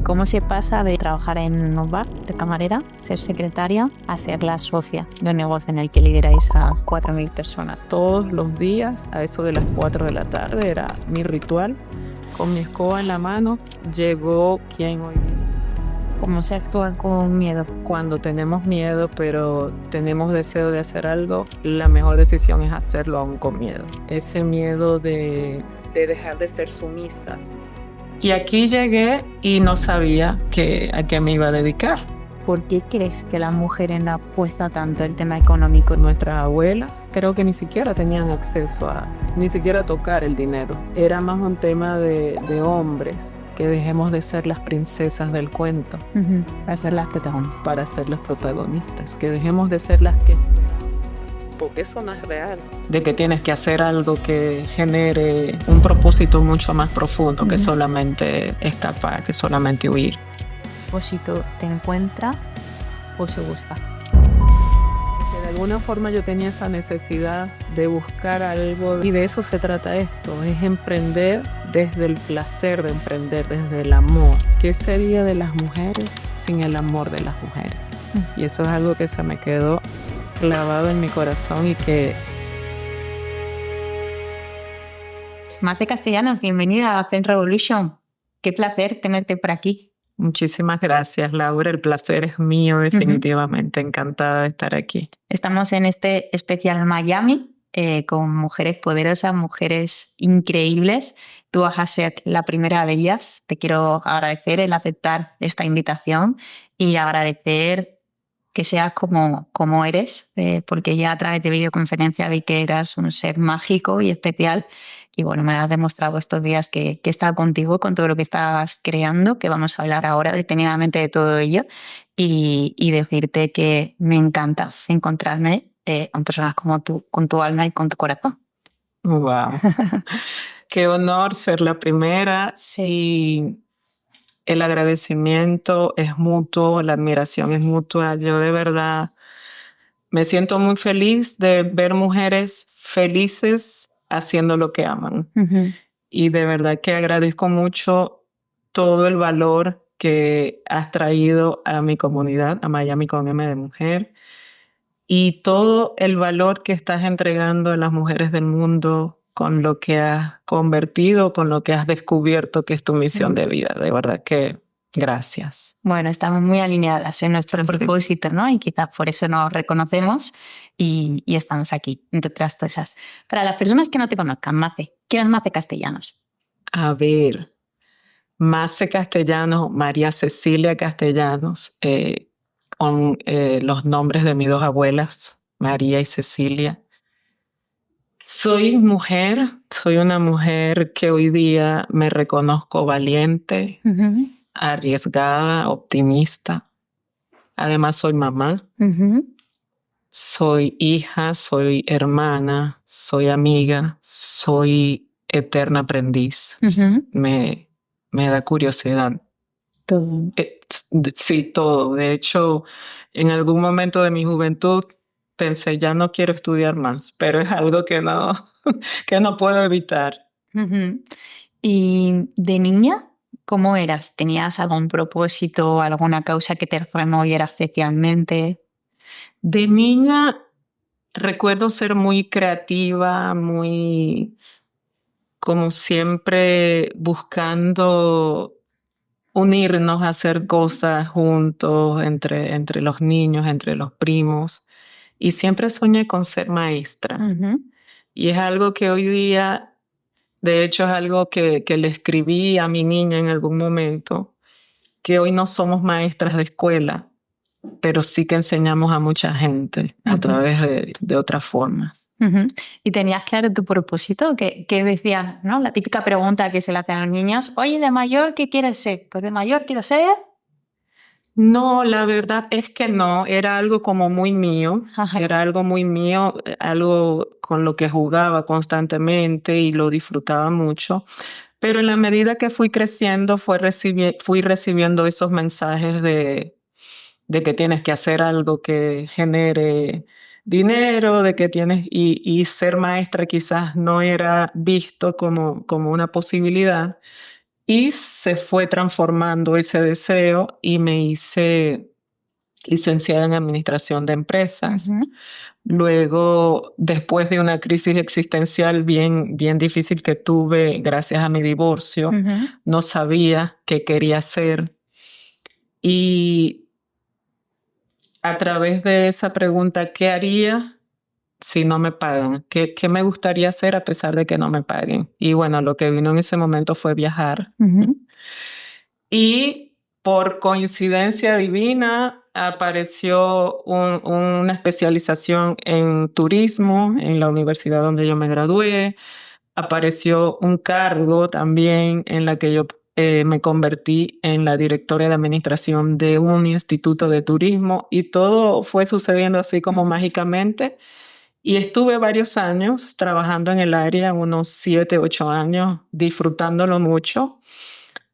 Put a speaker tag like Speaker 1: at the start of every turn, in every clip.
Speaker 1: ¿Cómo se pasa de trabajar en un bar de camarera, ser secretaria, a ser la socia de un negocio en el que lideráis a 4.000 personas?
Speaker 2: Todos los días, a eso de las 4 de la tarde, era mi ritual. Con mi escoba en la mano, llegó quien hoy viene.
Speaker 1: ¿Cómo se actúa con miedo?
Speaker 2: Cuando tenemos miedo, pero tenemos deseo de hacer algo, la mejor decisión es hacerlo aún con miedo. Ese miedo de dejar de ser sumisas. Y aquí llegué y no sabía a qué me iba a dedicar.
Speaker 1: ¿Por qué crees que las mujeres no apuestan tanto el tema económico?
Speaker 2: Nuestras abuelas creo que ni siquiera tenían acceso ni siquiera a tocar el dinero. Era más un tema de hombres, que dejemos de ser las princesas del cuento.
Speaker 1: Para ser las protagonistas.
Speaker 2: Para ser los protagonistas, que dejemos de ser las que... Porque eso no es real. De que tienes que hacer algo que genere un propósito mucho más profundo que solamente escapar, que solamente huir.
Speaker 1: ¿Propósito te encuentra o se busca?
Speaker 2: Que de alguna forma yo tenía esa necesidad de buscar algo, y de eso se trata esto, es emprender desde el placer de emprender, desde el amor. ¿Qué sería de las mujeres sin el amor de las mujeres? Y eso es algo que se me quedó clavado en mi corazón y que...
Speaker 1: Marce Castellanos, bienvenida a Zen Revolution. Qué placer tenerte por aquí.
Speaker 2: Muchísimas gracias, Laura. El placer es mío, definitivamente. Encantada de estar aquí.
Speaker 1: Estamos en este especial Miami con mujeres poderosas, mujeres increíbles. Tú vas a ser la primera de ellas. Te quiero agradecer el aceptar esta invitación y agradecer que seas como eres, porque ya a través de videoconferencia vi que eras un ser mágico y especial. Y bueno, me has demostrado estos días que he estado contigo con todo lo que estás creando, que vamos a hablar ahora detenidamente de todo ello, y decirte que me encanta encontrarme con personas como tú, con tu alma y con tu corazón.
Speaker 2: Wow. Qué honor ser la primera.
Speaker 1: Sí.
Speaker 2: Y el agradecimiento es mutuo, la admiración es mutua. Yo de verdad me siento muy feliz de ver mujeres felices haciendo lo que aman. Y de verdad que agradezco mucho todo el valor que has traído a mi comunidad, a Miami con M de Mujer, y todo el valor que estás entregando a las mujeres del mundo con lo que has convertido, con lo que has descubierto que es tu misión de vida. De verdad que gracias.
Speaker 1: Bueno, estamos muy alineadas en nuestro propósito, ¿no? Y quizás por eso nos reconocemos y estamos aquí, entre otras cosas. Para las personas que no te conozcan, Mace, ¿quién es Mace Castellanos?
Speaker 2: A ver, Mace Castellanos, María Cecilia Castellanos, con los nombres de mis dos abuelas, María y Cecilia. Soy mujer, soy una mujer que hoy día me reconozco valiente, arriesgada, optimista. Además soy mamá, soy hija, soy hermana, soy amiga, soy eterna aprendiz. Me da curiosidad.
Speaker 1: Todo.
Speaker 2: Sí, todo. De hecho, en algún momento de mi juventud pensé, ya no quiero estudiar más, pero es algo que no puedo evitar.
Speaker 1: ¿Y de niña, cómo eras? ¿Tenías algún propósito, alguna causa que te removiera especialmente?
Speaker 2: De niña recuerdo ser muy creativa, muy, como siempre, buscando unirnos a hacer cosas juntos entre los niños, entre los primos. Y siempre soñé con ser maestra. Y es algo que hoy día, de hecho, es algo que le escribí a mi niña en algún momento, que hoy no somos maestras de escuela, pero sí que enseñamos a mucha gente a través de otras formas.
Speaker 1: ¿Y tenías claro tu propósito? ¿Qué decías, no? La típica pregunta que se le hacen a los niños, oye, de mayor, ¿qué quieres ser? Pues de mayor quiero ser...
Speaker 2: No, la verdad es que no, era algo como muy mío, era algo muy mío, algo con lo que jugaba constantemente y lo disfrutaba mucho. Pero en la medida que fui creciendo, fui recibiendo esos mensajes de que tienes que hacer algo que genere dinero, de que y ser maestra quizás no era visto como una posibilidad. Y se fue transformando ese deseo y me hice licenciada en Administración de Empresas.
Speaker 1: Ujú,
Speaker 2: Luego, después de una crisis existencial bien, bien difícil que tuve gracias a mi divorcio,
Speaker 1: ujú,
Speaker 2: no sabía qué quería hacer. Y a través de esa pregunta, ¿qué haría si no me pagan? ¿Qué me gustaría hacer a pesar de que no me paguen? Y bueno, lo que vino en ese momento fue viajar.
Speaker 1: ujú,
Speaker 2: Y por coincidencia divina apareció una especialización en turismo en la universidad donde yo me gradué. Apareció un cargo también en la que yo me convertí en la directora de administración de un instituto de turismo y todo fue sucediendo así como mágicamente. Y estuve varios años trabajando en el área, unos 7, 8 años, disfrutándolo mucho,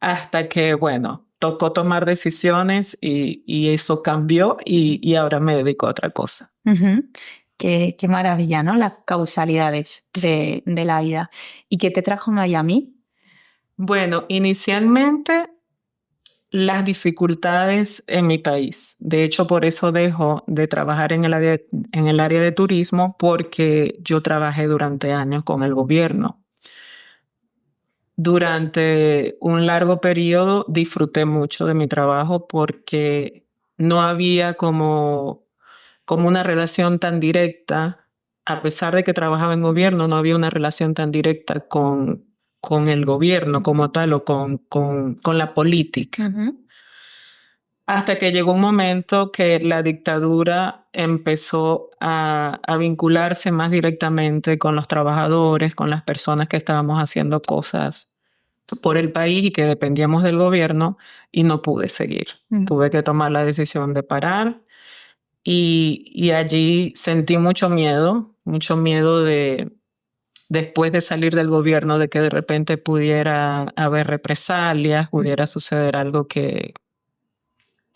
Speaker 2: hasta que, bueno, tocó tomar decisiones y eso cambió y ahora me dedico a otra cosa.
Speaker 1: ujú. Qué maravilla, ¿no? Las causalidades de la vida. ¿Y qué te trajo Miami?
Speaker 2: Bueno, inicialmente las dificultades en mi país. De hecho, por eso dejo de trabajar en el área de turismo, porque yo trabajé durante años con el gobierno. Durante un largo periodo disfruté mucho de mi trabajo porque no había como una relación tan directa. A pesar de que trabajaba en gobierno, no había una relación tan directa con el gobierno como tal o con la política.
Speaker 1: Ujú,
Speaker 2: Hasta que llegó un momento que la dictadura empezó a vincularse más directamente con los trabajadores, con las personas que estábamos haciendo cosas por el país y que dependíamos del gobierno, y no pude seguir.
Speaker 1: ujú,
Speaker 2: Tuve que tomar la decisión de parar y allí sentí mucho miedo de, después de salir del gobierno, de que de repente pudiera haber represalias, pudiera suceder algo que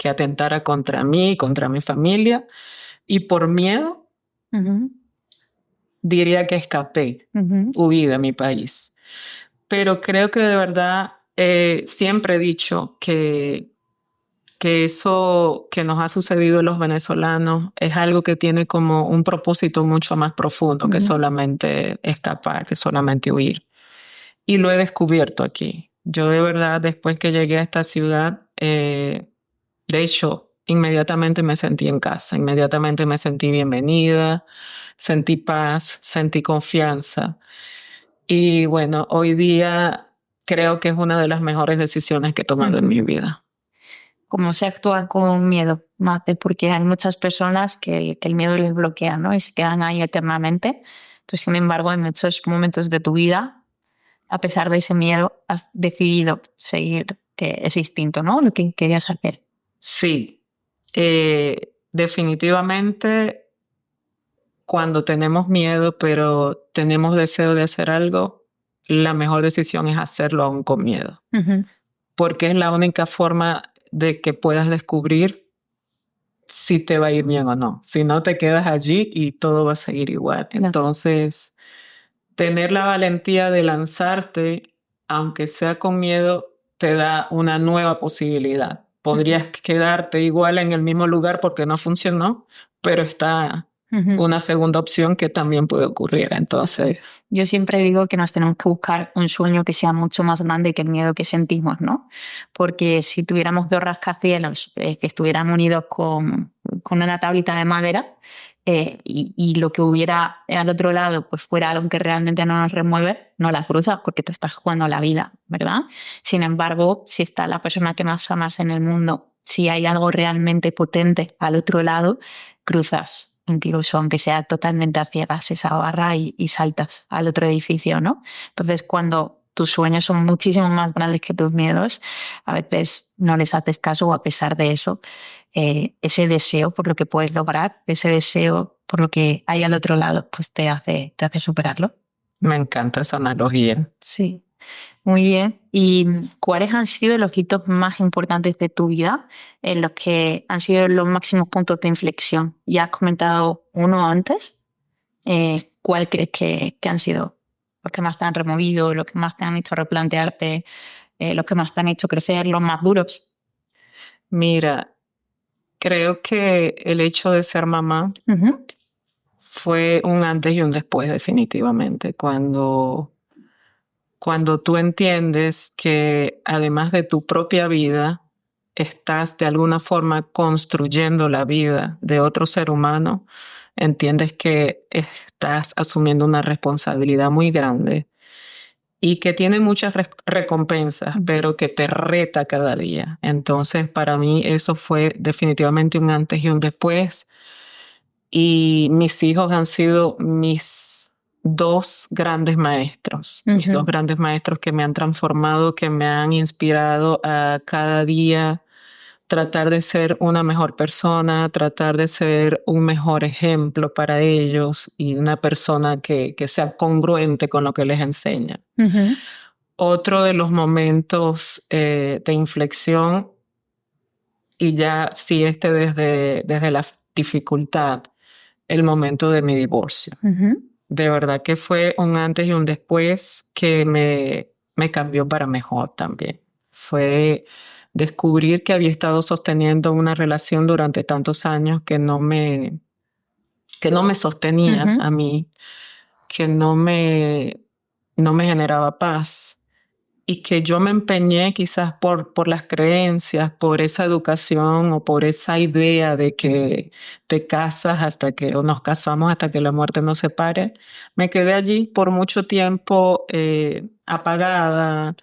Speaker 2: atentara contra mí y contra mi familia. Y por miedo,
Speaker 1: ujú,
Speaker 2: diría que escapé,
Speaker 1: ujú,
Speaker 2: huí de mi país. Pero creo que de verdad siempre he dicho que eso que nos ha sucedido a los venezolanos es algo que tiene como un propósito mucho más profundo que
Speaker 1: ujú,
Speaker 2: solamente escapar, que solamente huir. Y lo he descubierto aquí. Yo de verdad, después que llegué a esta ciudad, de hecho, inmediatamente me sentí en casa, inmediatamente me sentí bienvenida, sentí paz, sentí confianza. Y bueno, hoy día creo que es una de las mejores decisiones que he tomado en mi
Speaker 1: ujú.
Speaker 2: vida.
Speaker 1: Cómo se actúa con miedo, Mate, porque hay muchas personas que el miedo les bloquea, ¿no? Y se quedan ahí eternamente. Tú, sin embargo, en muchos momentos de tu vida, a pesar de ese miedo, has decidido seguir ese instinto, ¿no? Lo que querías hacer.
Speaker 2: Sí, definitivamente cuando tenemos miedo, pero tenemos deseo de hacer algo, la mejor decisión es hacerlo aún con miedo,
Speaker 1: Ujú,
Speaker 2: porque es la única forma de que puedas descubrir si te va a ir bien o no. Si no, te quedas allí y todo va a seguir igual.
Speaker 1: no,
Speaker 2: Entonces, tener la valentía de lanzarte, aunque sea con miedo, te da una nueva posibilidad.
Speaker 1: ujú,
Speaker 2: Podrías quedarte igual en el mismo lugar porque no funcionó, pero está
Speaker 1: ujú.
Speaker 2: una segunda opción que también puede ocurrir. Entonces,
Speaker 1: Yo siempre digo que nos tenemos que buscar un sueño que sea mucho más grande que el miedo que sentimos, ¿no? Porque si tuviéramos dos rascacielos que estuvieran unidos con una tablita de madera y lo que hubiera al otro lado pues fuera algo que realmente no nos remueve, no la cruzas porque te estás jugando la vida, ¿verdad? Sin embargo, si está la persona que más amas en el mundo, si hay algo realmente potente al otro lado, cruzas, incluso aunque sea totalmente a ciegas esa barra y saltas al otro edificio, ¿no? Entonces, cuando tus sueños son muchísimo más grandes que tus miedos, a veces no les haces caso o a pesar de eso, ese deseo por lo que puedes lograr, ese deseo por lo que hay al otro lado, pues te hace superarlo.
Speaker 2: me encanta esa analogía.
Speaker 1: Sí. Muy bien. ¿Y cuáles han sido los hitos más importantes de tu vida en los que han sido los máximos puntos de inflexión? Ya has comentado uno antes. ¿Cuál crees que han sido los que más te han removido, los que más te han hecho replantearte? los que más te han hecho crecer, los más duros?
Speaker 2: Mira, creo que el hecho de ser mamá
Speaker 1: Ujú,
Speaker 2: fue un antes y un después, definitivamente, cuando tú entiendes que además de tu propia vida, estás de alguna forma construyendo la vida de otro ser humano, entiendes que estás asumiendo una responsabilidad muy grande y que tiene muchas recompensas, pero que te reta cada día. Entonces, para mí eso fue definitivamente un antes y un después. Y mis hijos han sido mis dos grandes maestros, mis dos
Speaker 1: ujú,
Speaker 2: grandes maestros que me han transformado, que me han inspirado a cada día tratar de ser una mejor persona, tratar de ser un mejor ejemplo para ellos y una persona que sea congruente con lo que les enseña.
Speaker 1: ujú,
Speaker 2: Otro de los momentos de inflexión, y ya sí desde la dificultad, el momento de mi divorcio.
Speaker 1: ujú,
Speaker 2: De verdad que fue un antes y un después que me cambió para mejor también. Fue descubrir que había estado sosteniendo una relación durante tantos años que no me sostenía
Speaker 1: ujú.
Speaker 2: a mí, que no me generaba paz y que yo me empeñé quizás por las creencias, por esa educación o por esa idea de que te casas hasta que, o nos casamos hasta que la muerte nos separe. Me quedé allí por mucho tiempo apagada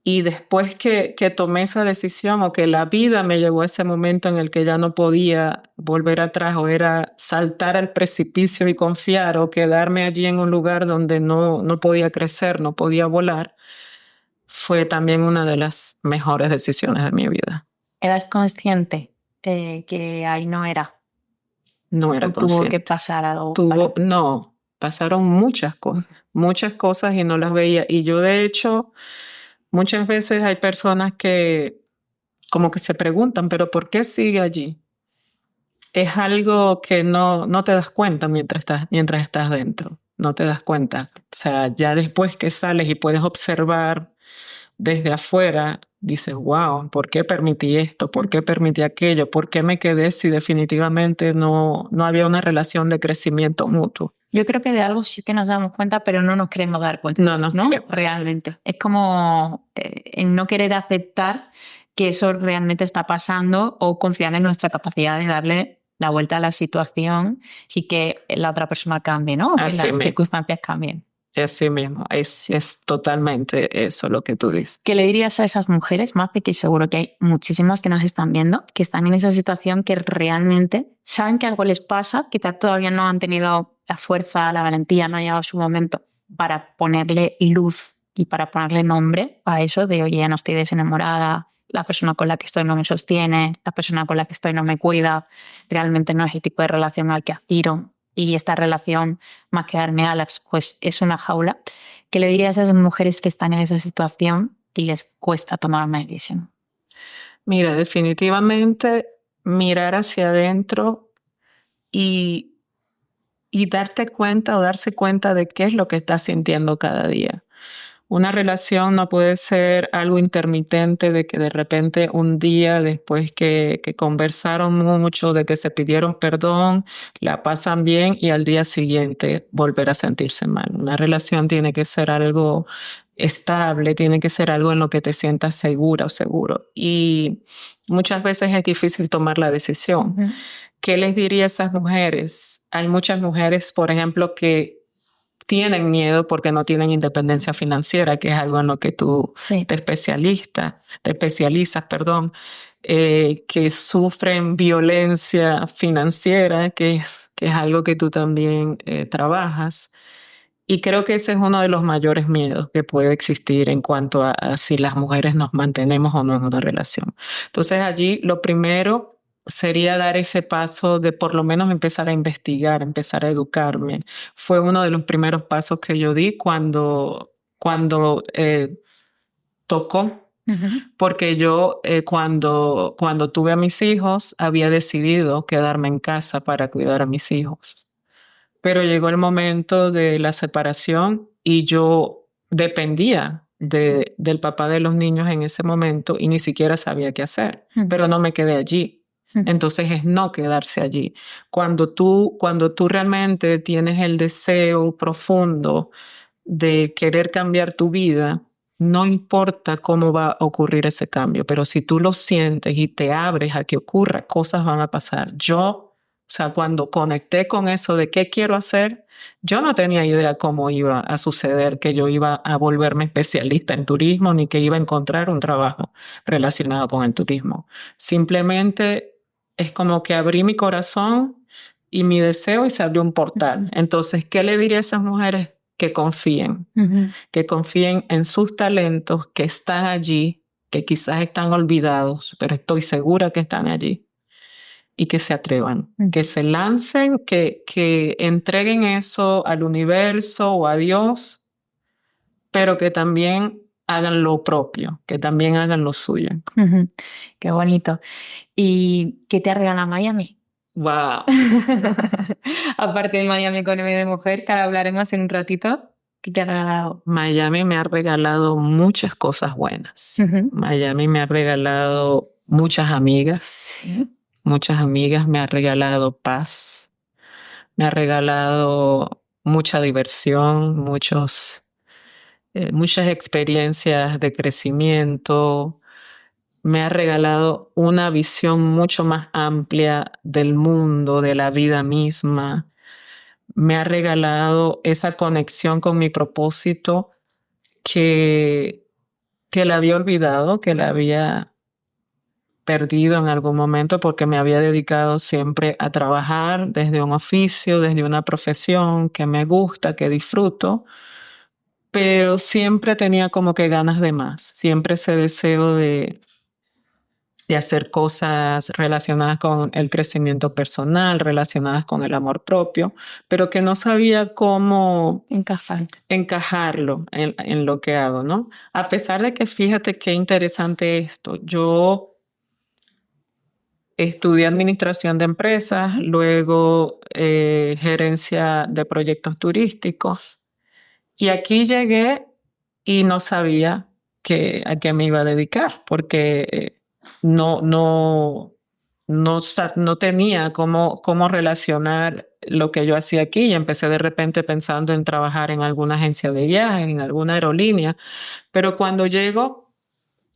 Speaker 2: y después que tomé esa decisión o que la vida me llevó a ese momento en el que ya no podía volver atrás o era saltar al precipicio y confiar o quedarme allí en un lugar donde no podía crecer, no podía volar, fue también una de las mejores decisiones de mi vida.
Speaker 1: ¿Eras consciente que ahí no era?
Speaker 2: No
Speaker 1: ¿O
Speaker 2: era
Speaker 1: tuvo que
Speaker 2: consciente.
Speaker 1: pasar algo para...?
Speaker 2: No, pasaron muchas cosas y no las veía. Y yo, de hecho, muchas veces hay personas que como que se preguntan, pero ¿por qué sigue allí? Es algo que no te das cuenta mientras estás dentro. No te das cuenta. O sea, ya después que sales y puedes observar desde afuera, dices, wow, ¿por qué permití esto? ¿Por qué permití aquello? ¿Por qué me quedé si definitivamente no había una relación de crecimiento mutuo?
Speaker 1: Yo creo que de algo sí que nos damos cuenta, pero no nos queremos dar cuenta,
Speaker 2: No
Speaker 1: ¿no?
Speaker 2: creo.
Speaker 1: Realmente. Es como en no querer aceptar que eso realmente está pasando o confiar en nuestra capacidad de darle la vuelta a la situación y que la otra persona cambie, ¿no? O que
Speaker 2: Así
Speaker 1: las
Speaker 2: mismo,
Speaker 1: circunstancias cambien.
Speaker 2: así mismo.
Speaker 1: Sí.
Speaker 2: Es totalmente eso lo que tú dices.
Speaker 1: ¿Qué le dirías a esas mujeres, Mafe, que seguro que hay muchísimas que nos están viendo, que están en esa situación que realmente saben que algo les pasa, quizás todavía no han tenido la fuerza, la valentía, no ha llegado su momento para ponerle luz y para ponerle nombre a eso de, oye, ya no estoy desenamorada, la persona con la que estoy no me sostiene, la persona con la que estoy no me cuida, realmente no es el tipo de relación al que aspiro y esta relación, más que darme alas, pues es una jaula? ¿Qué le dirías a esas mujeres que están en esa situación y les cuesta tomar una decisión?
Speaker 2: Mira, definitivamente mirar hacia adentro y, y darte cuenta o darse cuenta de qué es lo que estás sintiendo cada día. Una relación no puede ser algo intermitente de que de repente un día después que conversaron mucho, de que se pidieron perdón, la pasan bien y al día siguiente volver a sentirse mal. Una relación tiene que ser algo estable, tiene que ser algo en lo que te sientas segura o seguro. Y muchas veces es difícil tomar la decisión.
Speaker 1: Ujú.
Speaker 2: ¿Qué les diría a esas mujeres? Hay muchas mujeres, por ejemplo, que tienen miedo porque no tienen independencia financiera, que es algo en lo que tú
Speaker 1: Sí.
Speaker 2: te especializas, perdón, que sufren violencia financiera, que es algo que tú también trabajas. Y creo que ese es uno de los mayores miedos que puede existir en cuanto a si las mujeres nos mantenemos o no en una relación. Entonces allí lo primero sería dar ese paso de por lo menos empezar a investigar, empezar a educarme. Fue uno de los primeros pasos que yo di cuando tocó,
Speaker 1: Ujú.
Speaker 2: porque yo cuando tuve a mis hijos había decidido quedarme en casa para cuidar a mis hijos. Pero llegó el momento de la separación y yo dependía del papá de los niños en ese momento y ni siquiera sabía qué hacer, pero no me quedé allí. Entonces es no quedarse allí. Cuando tú realmente tienes el deseo profundo de querer cambiar tu vida, no importa cómo va a ocurrir ese cambio, pero si tú lo sientes y te abres a que ocurra, cosas van a pasar. O sea, cuando conecté con eso de qué quiero hacer, yo no tenía idea cómo iba a suceder, que yo iba a volverme especialista en turismo, ni que iba a encontrar un trabajo relacionado con el turismo. Simplemente es como que abrí mi corazón y mi deseo y se abrió un portal. Entonces, ¿qué le diría a esas mujeres? Que confíen en sus talentos, que están allí, que quizás están olvidados, pero estoy segura que están allí, y que se atrevan, que se lancen, que entreguen eso al universo o a Dios, pero que también hagan lo propio, que también hagan lo suyo.
Speaker 1: Qué bonito. ¿Y qué te regala Miami?
Speaker 2: Wow.
Speaker 1: Aparte de Miami con M de mujer, que ahora hablaremos en un ratito, ¿qué te ha regalado?
Speaker 2: Miami me ha regalado muchas cosas buenas. Miami me ha regalado muchas amigas.
Speaker 1: Sí.
Speaker 2: Muchas amigas, me ha regalado paz, me ha regalado mucha diversión, muchas experiencias de crecimiento, me ha regalado una visión mucho más amplia del mundo, de la vida misma, me ha regalado esa conexión con mi propósito que la había olvidado, que la había perdido en algún momento porque me había dedicado siempre a trabajar desde un oficio, desde una profesión que me gusta, que disfruto, pero siempre tenía como que ganas de más, siempre ese deseo de hacer cosas relacionadas con el crecimiento personal, relacionadas con el amor propio, pero que no sabía cómo encajarlo en lo que hago, ¿no? A pesar de que fíjate qué interesante esto, yo estudié administración de empresas, luego gerencia de proyectos turísticos. Y aquí llegué y no sabía a qué me iba a dedicar, porque no tenía cómo relacionar lo que yo hacía aquí. Y empecé de repente pensando en trabajar en alguna agencia de viajes, en alguna aerolínea. Pero cuando llego,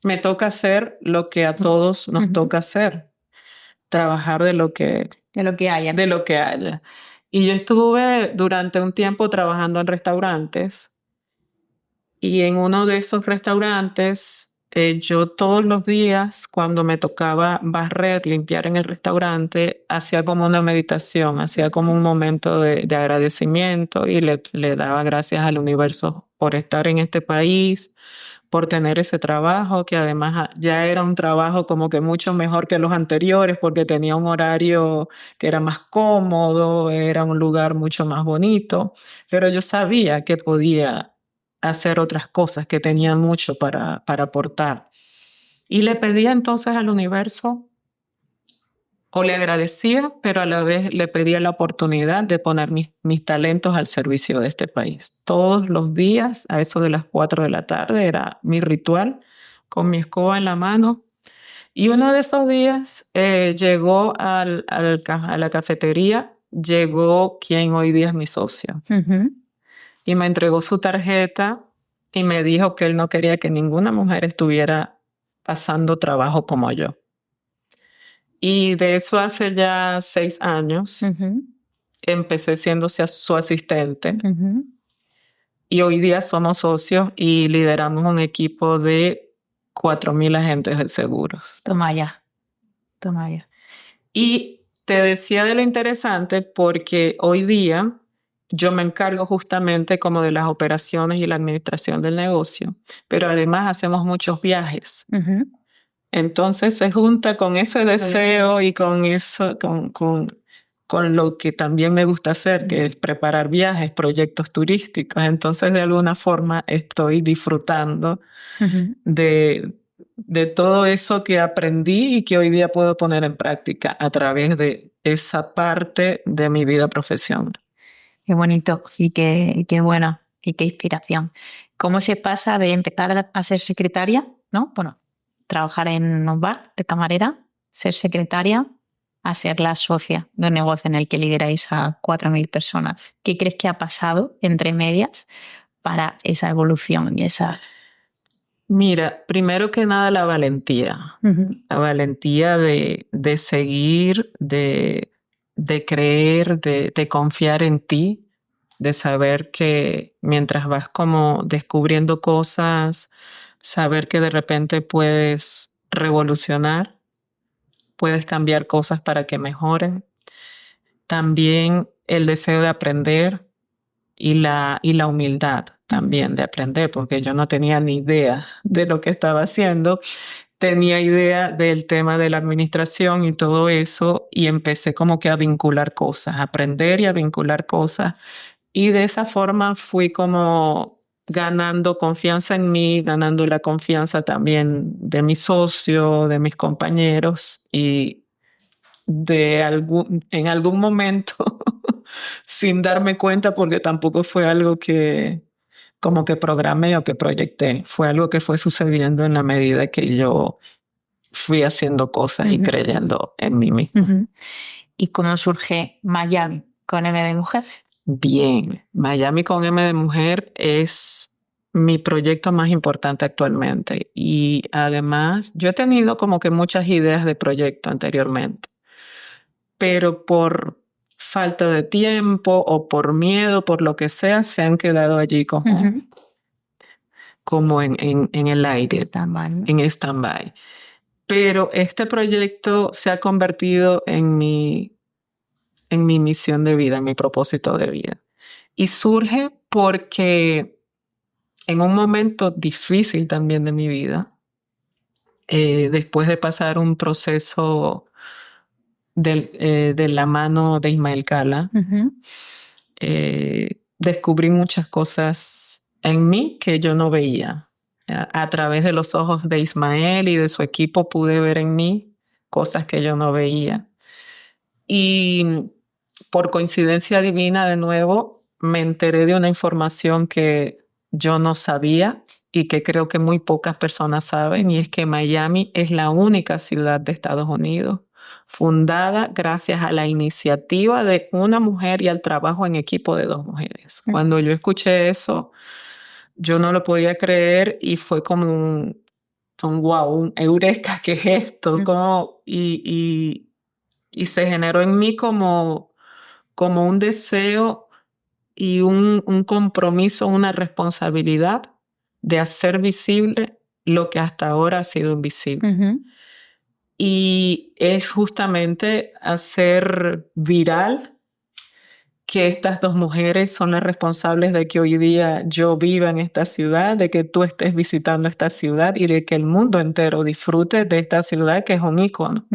Speaker 2: me toca hacer lo que a todos nos toca hacer, trabajar de lo que
Speaker 1: haya.
Speaker 2: De lo que haya. Y yo estuve durante un tiempo trabajando en restaurantes y en uno de esos restaurantes yo todos los días cuando me tocaba barrer, limpiar en el restaurante, hacía como una meditación, hacía como un momento de agradecimiento y le daba gracias al universo por estar en este país, por tener ese trabajo, que además ya era un trabajo como que mucho mejor que los anteriores porque tenía un horario que era más cómodo, era un lugar mucho más bonito, pero yo sabía que podía hacer otras cosas, que tenía mucho para aportar. Y le pedía entonces al universo, o le agradecía, pero a la vez le pedía la oportunidad de poner mis talentos al servicio de este país. Todos los días, a eso de las 4 de la tarde, era mi ritual, con mi escoba en la mano. Y uno de esos días llegó a la cafetería, llegó quien hoy día es mi socio. Y me entregó su tarjeta y me dijo que él no quería que ninguna mujer estuviera pasando trabajo como yo. Y de eso hace ya 6 años. Empecé siendo su asistente. Y hoy día somos socios y lideramos un equipo de 4,000 agentes de seguros.
Speaker 1: Toma ya.
Speaker 2: Y te decía de lo interesante porque hoy día yo me encargo justamente como de las operaciones y la administración del negocio, pero además hacemos muchos viajes. Entonces se junta con ese deseo y con eso, con lo que también me gusta hacer, que es preparar viajes, proyectos turísticos. Entonces, de alguna forma, estoy disfrutando de todo eso que aprendí y que hoy día puedo poner en práctica a través de esa parte de mi vida profesional.
Speaker 1: Qué bonito y qué bueno y qué inspiración. ¿Cómo se pasa de empezar a ser secretaria, ¿no? Bueno, trabajar en un bar de camarera, ser secretaria, a ser la socia de un negocio en el que lideráis a 4.000 personas? ¿Qué crees que ha pasado entre medias para esa evolución y esa...
Speaker 2: Mira, primero que nada la valentía. La valentía de seguir, de creer, de confiar en ti, de saber que mientras vas como descubriendo cosas, saber que de repente puedes revolucionar, puedes cambiar cosas para que mejoren. También el deseo de aprender y la humildad también de aprender, porque yo no tenía ni idea de lo que estaba haciendo. Tenía idea del tema de la administración y todo eso, y empecé como que a vincular cosas, a aprender y a vincular cosas. Y de esa forma fui como ganando confianza en mí, ganando la confianza también de mi socio, de mis compañeros, y en algún momento, sin darme cuenta, porque tampoco fue algo que como que programé o que proyecté, fue algo que fue sucediendo en la medida que yo fui haciendo cosas y creyendo en mí misma.
Speaker 1: ¿Y cómo surge Miami con M de mujer?
Speaker 2: Bien, Miami con M de mujer es mi proyecto más importante actualmente, y además yo he tenido como que muchas ideas de proyecto anteriormente, pero por falta de tiempo o por miedo, por lo que sea, se han quedado allí como en el aire, en stand-by. Pero este proyecto se ha convertido en mi misión de vida, en mi propósito de vida. Y surge porque en un momento difícil también de mi vida, después de pasar un proceso de la mano de Ismael Cala, descubrí muchas cosas en mí que yo no veía. A través de los ojos de Ismael y de su equipo pude ver en mí cosas que yo no veía. Y por coincidencia divina, de nuevo, me enteré de una información que yo no sabía y que creo que muy pocas personas saben, y es que Miami es la única ciudad de Estados Unidos fundada gracias a la iniciativa de una mujer y al trabajo en equipo de dos mujeres. Cuando yo escuché eso, yo no lo podía creer y fue como un wow, un eureka, ¿qué es esto? Y se generó en mí como un deseo y un compromiso, una responsabilidad de hacer visible lo que hasta ahora ha sido invisible. Y es justamente hacer viral que estas dos mujeres son las responsables de que hoy día yo viva en esta ciudad, de que tú estés visitando esta ciudad y de que el mundo entero disfrute de esta ciudad que es un ícono.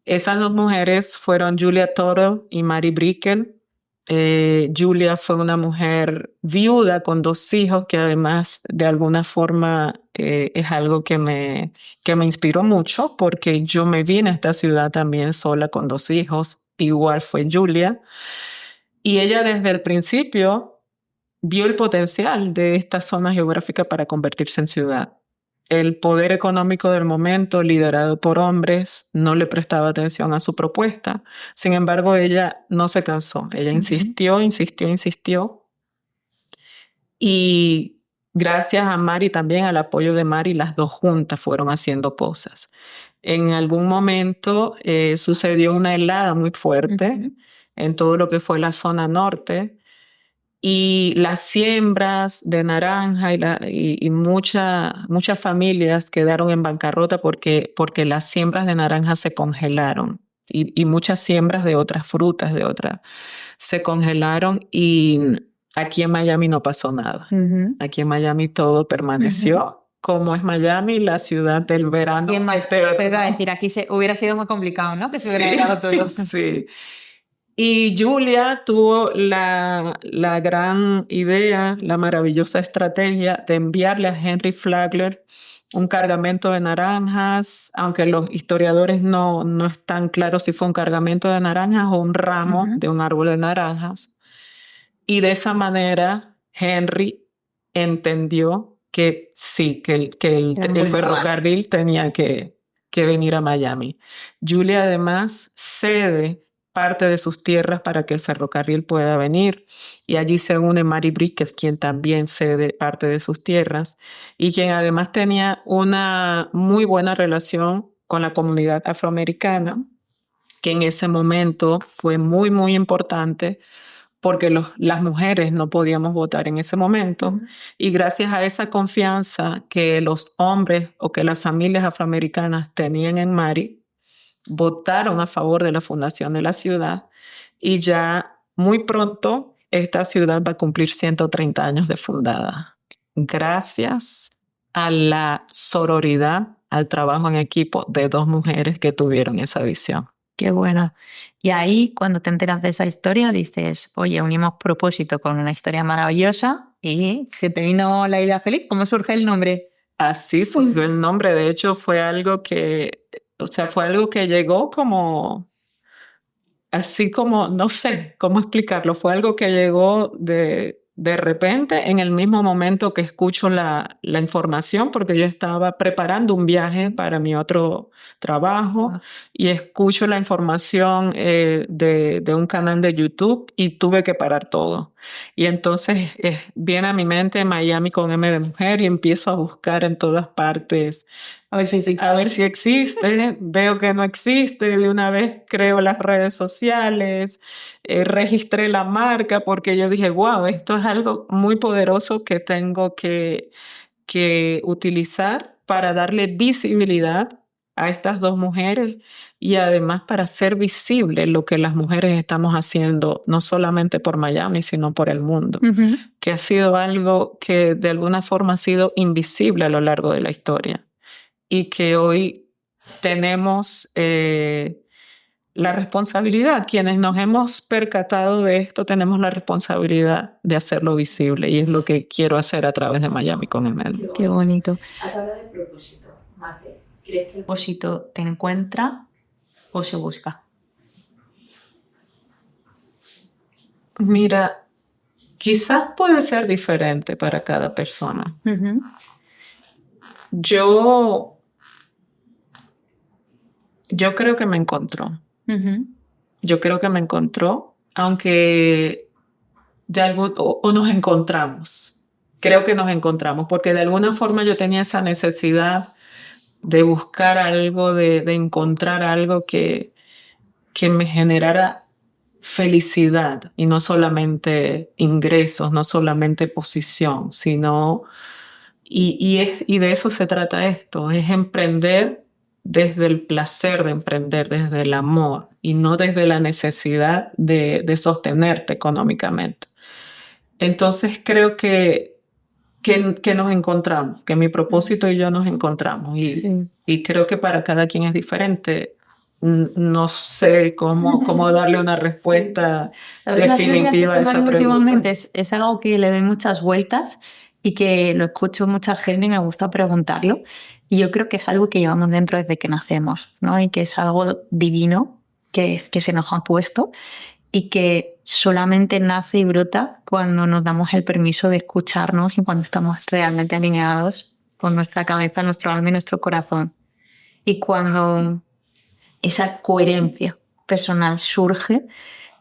Speaker 2: Esas dos mujeres fueron Julia Toro y Mari Brickell. Julia fue una mujer viuda con dos hijos, que además de alguna forma es algo que me inspiró mucho, porque yo me vine a esta ciudad también sola con dos hijos. Igual fue Julia. Y ella desde el principio vio el potencial de esta zona geográfica para convertirse en ciudad. El poder económico del momento, liderado por hombres, no le prestaba atención a su propuesta. Sin embargo, ella no se cansó. Ella insistió, insistió, insistió. Y gracias a Mari, también al apoyo de Mari, las dos juntas fueron haciendo cosas. En algún momento sucedió una helada muy fuerte en todo lo que fue la zona norte, y las siembras de naranja y muchas familias quedaron en bancarrota porque las siembras de naranja se congelaron, y muchas siembras de otras frutas, se congelaron, y aquí en Miami no pasó nada. Aquí en Miami todo permaneció. Como es Miami, la ciudad del verano.
Speaker 1: Y en Miami, te iba a decir, aquí hubiera sido muy complicado, ¿no? Que se hubiera helado todo.
Speaker 2: Sí. Y Julia tuvo la gran idea, la maravillosa estrategia de enviarle a Henry Flagler un cargamento de naranjas, aunque los historiadores no están claros si fue un cargamento de naranjas o un ramo de un árbol de naranjas. Y de esa manera Henry entendió que sí, el ferrocarril tenía que venir a Miami. Julia además cede parte de sus tierras para que el ferrocarril pueda venir y allí se une Mary Brickell, quien también cede parte de sus tierras y quien además tenía una muy buena relación con la comunidad afroamericana, que en ese momento fue muy, muy importante porque las mujeres no podíamos votar en ese momento. Y gracias a esa confianza que los hombres o que las familias afroamericanas tenían en Mari, votaron a favor de la fundación de la ciudad y ya muy pronto esta ciudad va a cumplir 130 años de fundada. Gracias a la sororidad, al trabajo en equipo de dos mujeres que tuvieron esa visión.
Speaker 1: Qué bueno. Y ahí, cuando te enteras de esa historia, dices, oye, unimos propósito con una historia maravillosa y se te vino la idea feliz. ¿Cómo surge el nombre?
Speaker 2: Así surgió el nombre. De hecho, fue algo que llegó como, así como, no sé cómo explicarlo. Fue algo que llegó de repente en el mismo momento que escucho la información, porque yo estaba preparando un viaje para mi otro trabajo y escucho la información de un canal de YouTube y tuve que parar todo. Y entonces viene a mi mente Miami con M de mujer y empiezo a buscar en todas partes a ver si existe. Veo que no existe, de una vez creo las redes sociales, registré la marca porque yo dije, wow, esto es algo muy poderoso que tengo que utilizar para darle visibilidad a estas dos mujeres y además para hacer visible lo que las mujeres estamos haciendo, no solamente por Miami, sino por el mundo, que ha sido algo que de alguna forma ha sido invisible a lo largo de la historia y que hoy tenemos la responsabilidad. Quienes nos hemos percatado de esto tenemos la responsabilidad de hacerlo visible y es lo que quiero hacer a través de Miami con el medio.
Speaker 1: Qué bonito. Has hablado de propósito, Marce. ¿Crees que el propósito te encuentra o se busca?
Speaker 2: Mira, quizás puede ser diferente para cada persona. Yo creo que me encontró. Yo creo que me encontró, aunque o nos encontramos. Creo que nos encontramos, porque de alguna forma yo tenía esa necesidad de buscar algo, de encontrar algo que me generara felicidad y no solamente ingresos, no solamente posición, sino, y de eso se trata esto, es emprender desde el placer de emprender, desde el amor y no desde la necesidad de sostenerte económicamente. Entonces creo que nos encontramos, que mi propósito y yo nos encontramos y creo que para cada quien es diferente. No sé cómo darle una respuesta definitiva a esa pregunta.
Speaker 1: Últimamente es algo que le doy muchas vueltas y que lo escucho mucha gente y me gusta preguntarlo. Y yo creo que es algo que llevamos dentro desde que nacemos, ¿no? Y que es algo divino que se nos ha puesto y que solamente nace y brota cuando nos damos el permiso de escucharnos y cuando estamos realmente alineados con nuestra cabeza, nuestro alma y nuestro corazón. Y cuando esa coherencia personal surge,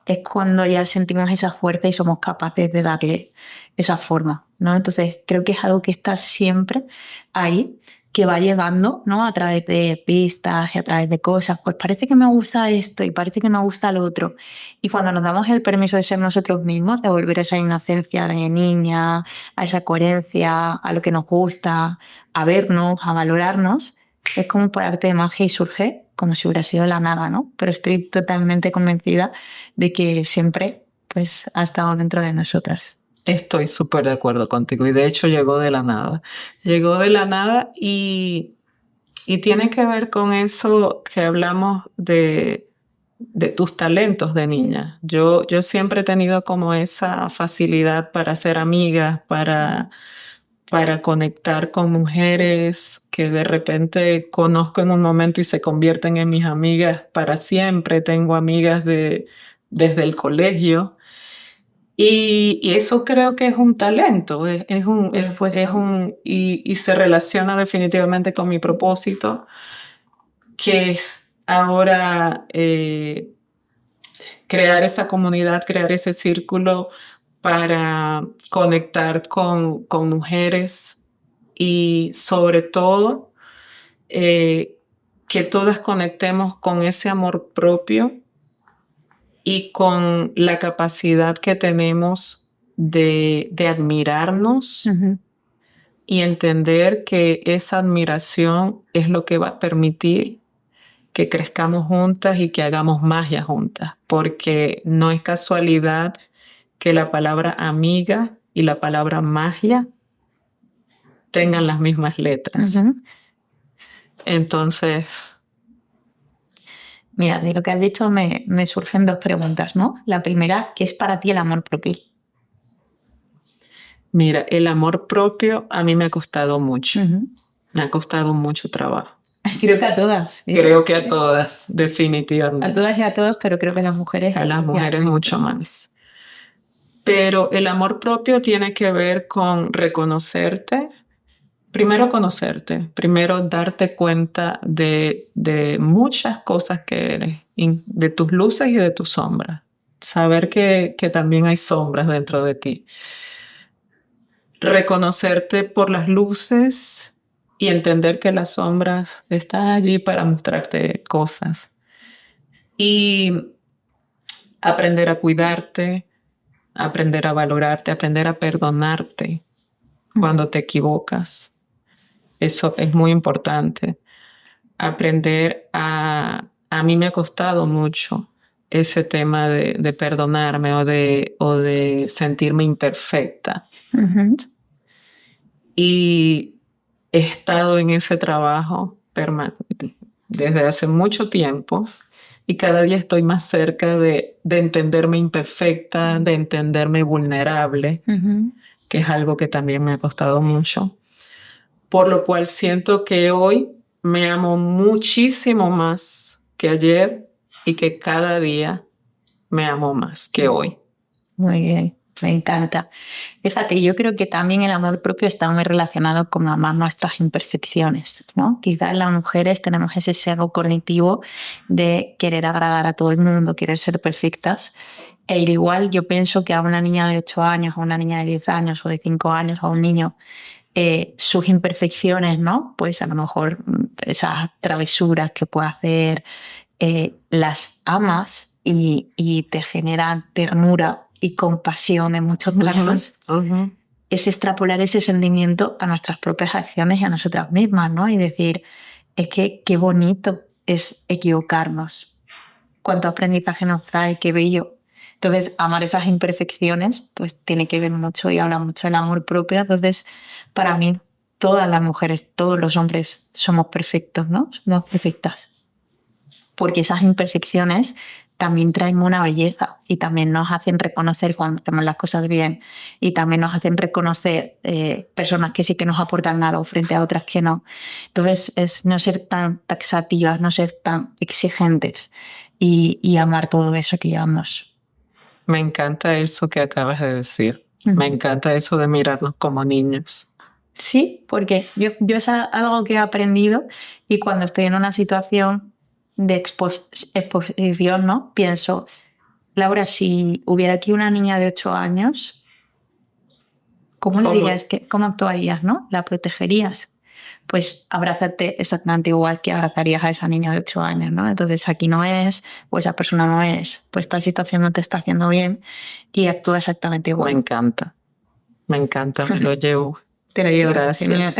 Speaker 1: es cuando ya sentimos esa fuerza y somos capaces de darle esa forma, ¿no? Entonces creo que es algo que está siempre ahí, que va llegando, ¿no? A través de pistas y a través de cosas. Pues parece que me gusta esto y parece que me gusta lo otro. Y cuando nos damos el permiso de ser nosotros mismos, de volver a esa inocencia de niña, a esa coherencia, a lo que nos gusta, a vernos, a valorarnos, es como por arte de magia y surge como si hubiera sido la nada, ¿no? Pero estoy totalmente convencida de que siempre pues, ha estado dentro de nosotras.
Speaker 2: Estoy súper de acuerdo contigo y de hecho llegó de la nada. Llegó de la nada y tiene que ver con eso que hablamos de tus talentos de niña. Yo siempre he tenido como esa facilidad para ser amigas, para conectar con mujeres que de repente conozco en un momento y se convierten en mis amigas para siempre. Tengo amigas desde el colegio Y eso creo que es un talento, y se relaciona definitivamente con mi propósito, que es ahora crear esa comunidad, crear ese círculo para conectar con mujeres y sobre todo que todas conectemos con ese amor propio y con la capacidad que tenemos de admirarnos y entender que esa admiración es lo que va a permitir que crezcamos juntas y que hagamos magia juntas, porque no es casualidad que la palabra amiga y la palabra magia tengan las mismas letras. Entonces,
Speaker 1: mira, de lo que has dicho me surgen dos preguntas, ¿no? La primera, ¿qué es para ti el amor propio?
Speaker 2: Mira, el amor propio a mí me ha costado mucho. Me ha costado mucho trabajo.
Speaker 1: Creo que a todas.
Speaker 2: Creo que a todas, definitivamente.
Speaker 1: A todas y a todos, pero creo que a las mujeres.
Speaker 2: A las mujeres mucho más. Pero el amor propio tiene que ver con reconocerte, primero conocerte, primero darte cuenta de muchas cosas que eres, de tus luces y de tus sombras. Saber que también hay sombras dentro de ti. Reconocerte por las luces y entender que las sombras están allí para mostrarte cosas. Y aprender a cuidarte, aprender a valorarte, aprender a perdonarte cuando te equivocas. Eso es muy importante. Aprender a mí me ha costado mucho ese tema de perdonarme o de sentirme imperfecta. Y he estado en ese trabajo desde hace mucho tiempo y cada día estoy más cerca de entenderme imperfecta, de entenderme vulnerable, que es algo que también me ha costado mucho. Por lo cual siento que hoy me amo muchísimo más que ayer y que cada día me amo más que hoy.
Speaker 1: Muy bien, me encanta. Fíjate, yo creo que también el amor propio está muy relacionado con amar nuestras imperfecciones, ¿no? Quizás las mujeres tenemos ese sesgo cognitivo de querer agradar a todo el mundo, querer ser perfectas. E igual yo pienso que a una niña de 8 años, a una niña de 10 años o de 5 años, a un niño, sus imperfecciones, ¿no? Pues a lo mejor esas travesuras que puede hacer, las amas y te generan ternura y compasión en muchos casos. Es extrapolar ese sentimiento a nuestras propias acciones y a nosotras mismas, ¿no? Y decir, es que qué bonito es equivocarnos, cuánto aprendizaje nos trae, qué bello. Entonces, amar esas imperfecciones, pues tiene que ver mucho y habla mucho del amor propio. Entonces, para mí, todas las mujeres, todos los hombres somos perfectos, ¿no? Somos perfectas. Porque esas imperfecciones también traen una belleza y también nos hacen reconocer cuando hacemos las cosas bien y también nos hacen reconocer personas que sí que nos aportan algo frente a otras que no. Entonces, es no ser tan taxativas, no ser tan exigentes y amar todo eso que llevamos.
Speaker 2: Me encanta eso que acabas de decir. Me encanta eso de mirarnos como niños.
Speaker 1: Sí, porque yo es algo que he aprendido y cuando estoy en una situación de exposición, ¿no? Pienso, Laura, si hubiera aquí una niña de 8 años, ¿cómo le dirías cómo actuarías, no? ¿La protegerías? Pues abrazarte exactamente igual que abrazarías a esa niña de 8 años, ¿no? Entonces aquí no es, o esa persona no es, pues esta situación no te está haciendo bien y actúa exactamente igual.
Speaker 2: Me encanta, me lo llevo.
Speaker 1: Te lo llevo.
Speaker 2: Gracias.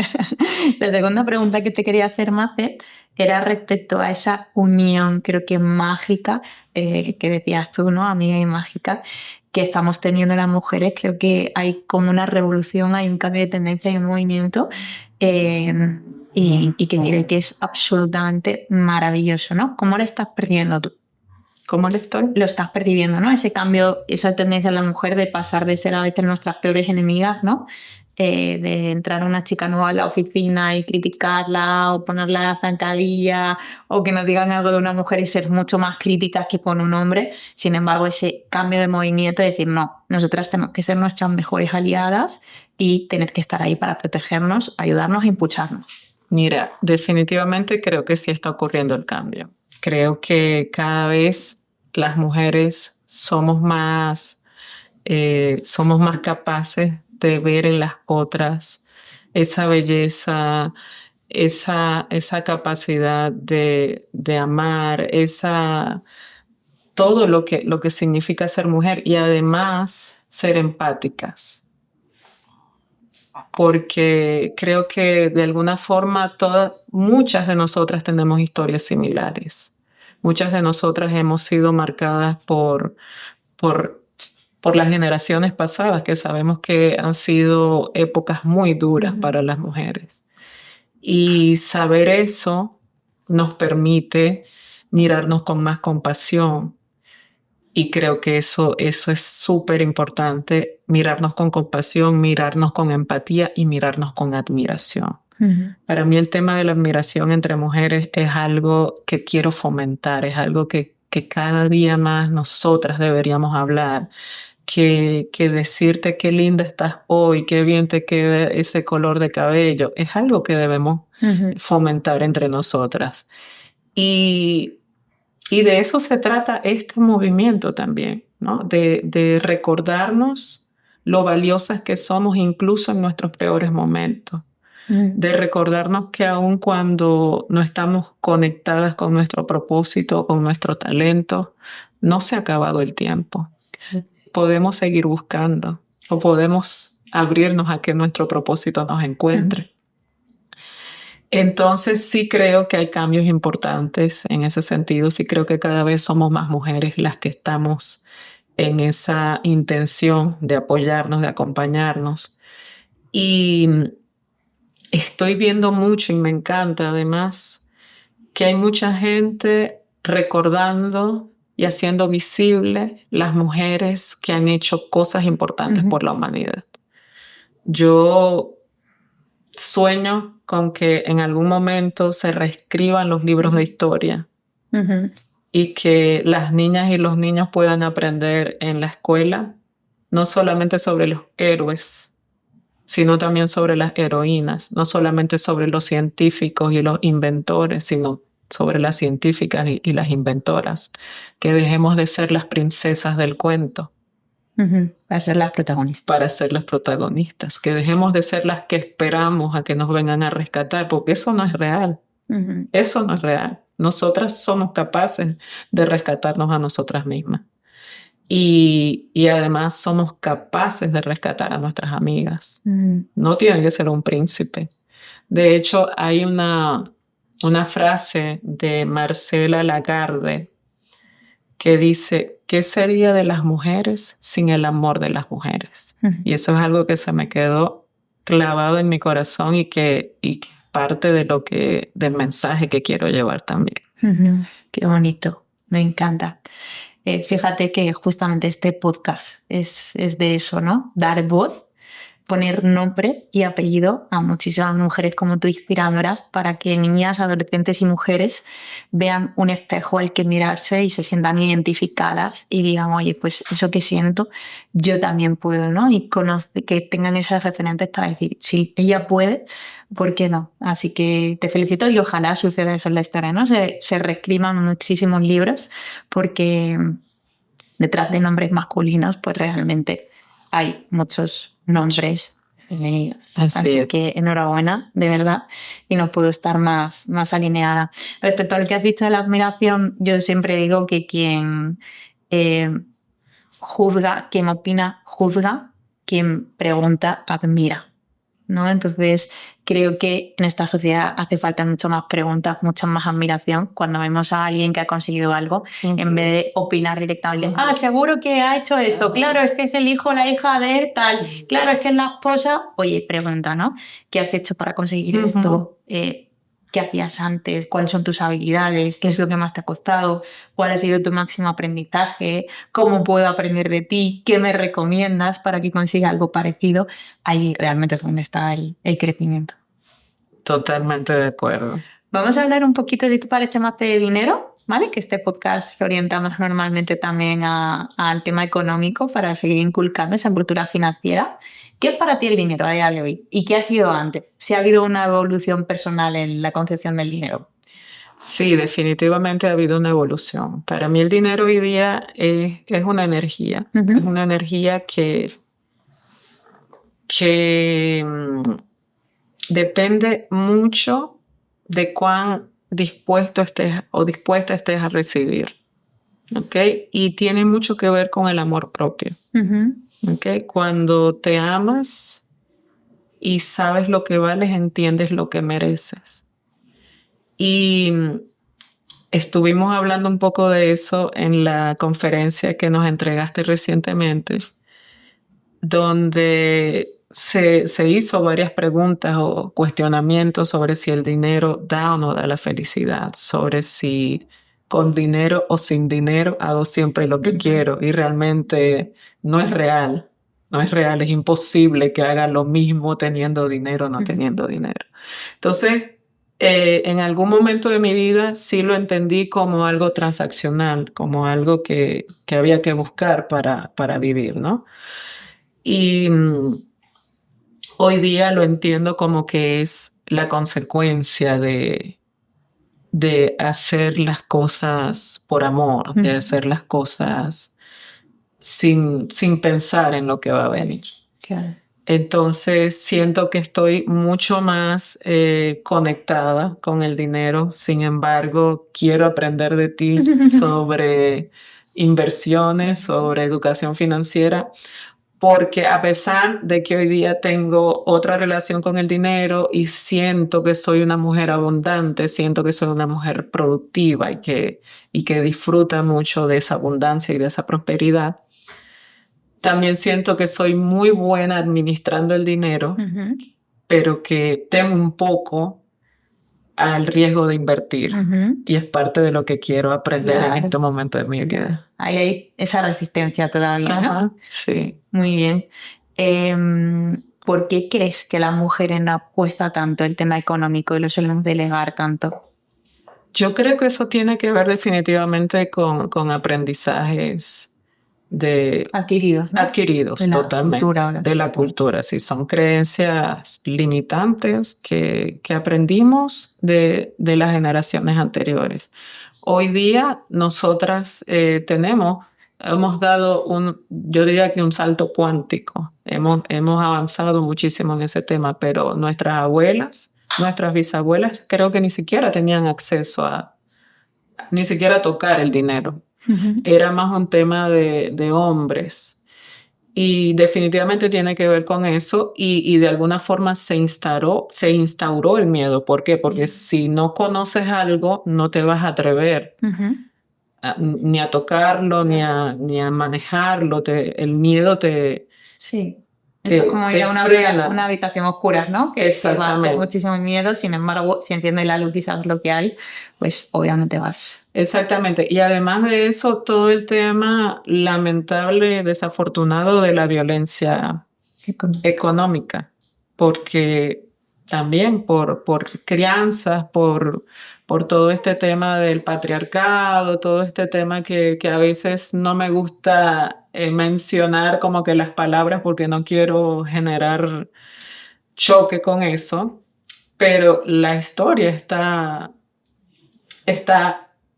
Speaker 1: La segunda pregunta que te quería hacer, Mace, era respecto a esa unión, creo que mágica, que decías tú, ¿no? Amiga y mágica, que estamos teniendo las mujeres. Creo que hay como una revolución, hay un cambio de tendencia y un movimiento y que creo que es absolutamente maravilloso, ¿no? ¿Cómo lo estás percibiendo tú?
Speaker 2: ¿Cómo lo
Speaker 1: estás percibiendo, ¿no? Ese cambio, esa tendencia en la mujer de pasar de ser a veces nuestras peores enemigas, ¿no? de entrar una chica nueva en la oficina y criticarla o ponerle la zancadilla o que nos digan algo de una mujer y ser mucho más críticas que con un hombre. Sin embargo, ese cambio de movimiento, decir, no, nosotras tenemos que ser nuestras mejores aliadas y tener que estar ahí para protegernos, ayudarnos e impulsarnos.
Speaker 2: Mira, definitivamente creo que sí está ocurriendo el cambio. Creo que cada vez las mujeres somos más capaces de ver en las otras esa belleza, esa capacidad de amar, todo lo que significa ser mujer y además ser empáticas. Porque creo que de alguna forma muchas de nosotras tenemos historias similares. Muchas de nosotras hemos sido marcadas por las generaciones pasadas, que sabemos que han sido épocas muy duras para las mujeres. Y saber eso nos permite mirarnos con más compasión. Y creo que eso es súper importante, mirarnos con compasión, mirarnos con empatía y mirarnos con admiración. Para mí el tema de la admiración entre mujeres es algo que quiero fomentar, es algo que cada día más nosotras deberíamos hablar. Que decirte qué linda estás hoy, qué bien te queda ese color de cabello, es algo que debemos fomentar entre nosotras. Y de eso se trata este movimiento también, ¿no? De recordarnos lo valiosas que somos incluso en nuestros peores momentos. De recordarnos que aun cuando no estamos conectadas con nuestro propósito, con nuestro talento, no se ha acabado el tiempo. Podemos seguir buscando o podemos abrirnos a que nuestro propósito nos encuentre. Entonces sí creo que hay cambios importantes en ese sentido. Sí creo que cada vez somos más mujeres las que estamos en esa intención de apoyarnos, de acompañarnos. Y estoy viendo mucho y me encanta además que hay mucha gente recordando y haciendo visible las mujeres que han hecho cosas importantes por la humanidad. Yo sueño con que en algún momento se reescriban los libros de historia y que las niñas y los niños puedan aprender en la escuela no solamente sobre los héroes, sino también sobre las heroínas, no solamente sobre los científicos y los inventores, sino sobre las científicas y las inventoras, que dejemos de ser las princesas del cuento.
Speaker 1: Para ser las protagonistas.
Speaker 2: Para ser las protagonistas, que dejemos de ser las que esperamos a que nos vengan a rescatar, porque eso no es real. Eso no es real. Nosotras somos capaces de rescatarnos a nosotras mismas. Y además somos capaces de rescatar a nuestras amigas. No tiene que ser un príncipe. De hecho, hay una frase de Marcela Lagarde que dice, ¿qué sería de las mujeres sin el amor de las mujeres? Y eso es algo que se me quedó clavado en mi corazón y que parte del mensaje que quiero llevar también.
Speaker 1: Qué bonito, me encanta. Fíjate que justamente este podcast es de eso, ¿no? Dar voz, poner nombre y apellido a muchísimas mujeres como tú inspiradoras para que niñas, adolescentes y mujeres vean un espejo al que mirarse y se sientan identificadas y digan, oye, pues eso que siento, yo también puedo, ¿no? Y que tengan esas referentes para decir, si ella puede, ¿por qué no? Así que te felicito y ojalá suceda eso en la historia, ¿no? Se reescriban muchísimos libros porque detrás de nombres masculinos, pues realmente hay muchos nombres femeninos. Así que enhorabuena, de verdad, y no puedo estar más alineada. Respecto a lo que has dicho de la admiración, yo siempre digo que quien juzga, quien opina, juzga, quien pregunta, admira, ¿no? Entonces, creo que en esta sociedad hace falta mucho más preguntas, mucha más admiración cuando vemos a alguien que ha conseguido algo, en vez de opinar directamente. Ah, seguro que ha hecho esto. Claro, es que es el hijo o la hija de tal. Claro, es que es la esposa. Oye, pregunta, ¿no? ¿Qué has hecho para conseguir esto? qué hacías antes, cuáles son tus habilidades, qué es lo que más te ha costado, cuál ha sido tu máximo aprendizaje, cómo puedo aprender de ti, qué me recomiendas para que consiga algo parecido. Ahí realmente es donde está el crecimiento.
Speaker 2: Totalmente de acuerdo.
Speaker 1: Vamos a hablar un poquito, si te parece, más de dinero, ¿vale? Que este podcast lo orientamos normalmente también al tema económico para seguir inculcando esa cultura financiera. ¿Qué es para ti el dinero a día de hoy? ¿Y qué ha sido antes? Si ha habido una evolución personal en la concepción del dinero.
Speaker 2: Sí, definitivamente ha habido una evolución. Para mí el dinero hoy día es una energía. Es una energía que depende mucho de cuán dispuesto estés o dispuesta estés a recibir. ¿Ok? Y tiene mucho que ver con el amor propio. ¿Ok? Cuando te amas y sabes lo que vales, entiendes lo que mereces. Y estuvimos hablando un poco de eso en la conferencia que nos entregaste recientemente, donde se hizo varias preguntas o cuestionamientos sobre si el dinero da o no da la felicidad, sobre si con dinero o sin dinero hago siempre lo que quiero, y realmente no es real. No es real, es imposible que haga lo mismo teniendo dinero o no teniendo dinero. Entonces, en algún momento de mi vida sí lo entendí como algo transaccional, como algo que había que buscar para vivir, ¿no? Y hoy día lo entiendo como que es la consecuencia de hacer las cosas por amor, de hacer las cosas sin pensar en lo que va a venir.
Speaker 1: Claro.
Speaker 2: Entonces siento que estoy mucho más conectada con el dinero. Sin embargo, quiero aprender de ti sobre inversiones, sobre educación financiera, porque a pesar de que hoy día tengo otra relación con el dinero y siento que soy una mujer abundante, siento que soy una mujer productiva y que disfruta mucho de esa abundancia y de esa prosperidad, también siento que soy muy buena administrando el dinero, pero que temo un poco al riesgo de invertir. Y es parte de lo que quiero aprender en este momento de mi vida.
Speaker 1: Ahí hay esa resistencia todavía, ¿no?
Speaker 2: Ajá, sí.
Speaker 1: Muy bien. ¿Por qué crees que las mujeres nos cuesta tanto el tema económico y lo solemos delegar tanto?
Speaker 2: Yo creo que eso tiene que ver definitivamente con aprendizajes
Speaker 1: Adquiridos, ¿no?
Speaker 2: adquiridos,
Speaker 1: De la
Speaker 2: totalmente,
Speaker 1: cultura,
Speaker 2: de la cultura. Sí, son creencias limitantes que aprendimos de las generaciones anteriores. Hoy día nosotras hemos dado yo diría que un salto cuántico. Hemos avanzado muchísimo en ese tema, pero nuestras abuelas, nuestras bisabuelas, creo que ni siquiera tenían acceso ni siquiera a tocar el dinero. Era más un tema de hombres. Y definitivamente tiene que ver con eso, y de alguna forma se instauró el miedo. ¿Por qué? Porque si no conoces algo, no te vas a atrever ni a tocarlo, ni a manejarlo. El miedo
Speaker 1: Sí. Esto es como ir a una habitación oscura, ¿no? Que va a hacer muchísimo miedo, sin embargo, si enciendes la luz y sabes lo que hay, pues obviamente vas.
Speaker 2: Exactamente. Y además de eso, todo el tema lamentable, desafortunado de la violencia económica, porque también por crianzas, por todo este tema del patriarcado, todo este tema que a veces no me gusta mencionar como que las palabras porque no quiero generar choque con eso, pero la historia está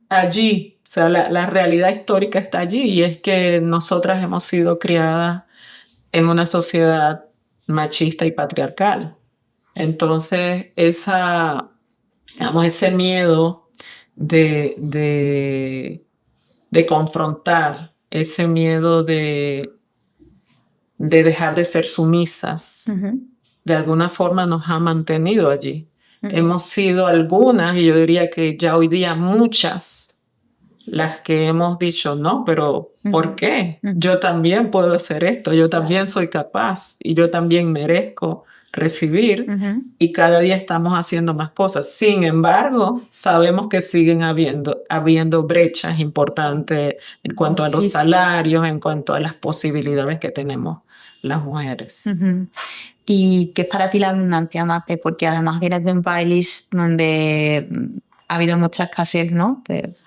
Speaker 2: allí, o sea, la realidad histórica está allí, y es que nosotras hemos sido criadas en una sociedad machista y patriarcal. Entonces, ese miedo de confrontar, ese miedo de dejar de ser sumisas, de alguna forma nos ha mantenido allí. Hemos sido algunas, y yo diría que ya hoy día muchas, las que hemos dicho, no, pero ¿por qué? Yo también puedo hacer esto, yo también soy capaz y yo también merezco recibir,
Speaker 1: Ujú.
Speaker 2: y cada día estamos haciendo más cosas. Sin embargo, sabemos que siguen habiendo brechas importantes en cuanto a los
Speaker 1: Muchísimo.
Speaker 2: salarios, en cuanto a las posibilidades que tenemos las mujeres.
Speaker 1: Ujú. ¿Y qué es para ti la abundancia, Mafe? Porque además vienes de un país donde ha habido mucha escasez, ¿no?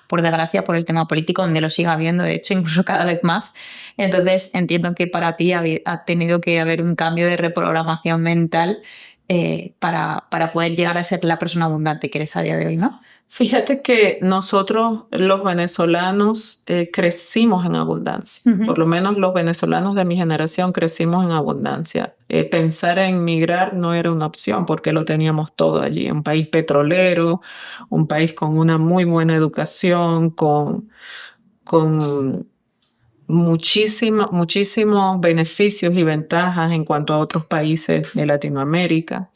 Speaker 1: Por desgracia, por el tema político, donde lo sigue habiendo, de hecho, incluso cada vez más. Entonces, entiendo que para ti ha tenido que haber un cambio de reprogramación mental para poder llegar a ser la persona abundante que eres a día de hoy, ¿no?
Speaker 2: Fíjate que nosotros, los venezolanos, crecimos en abundancia.
Speaker 1: Ujú.
Speaker 2: Por lo menos los venezolanos de mi generación crecimos en abundancia. Pensar en migrar no era una opción porque lo teníamos todo allí. Un país petrolero, un país con una muy buena educación, con muchísimos beneficios y ventajas en cuanto a otros países de Latinoamérica.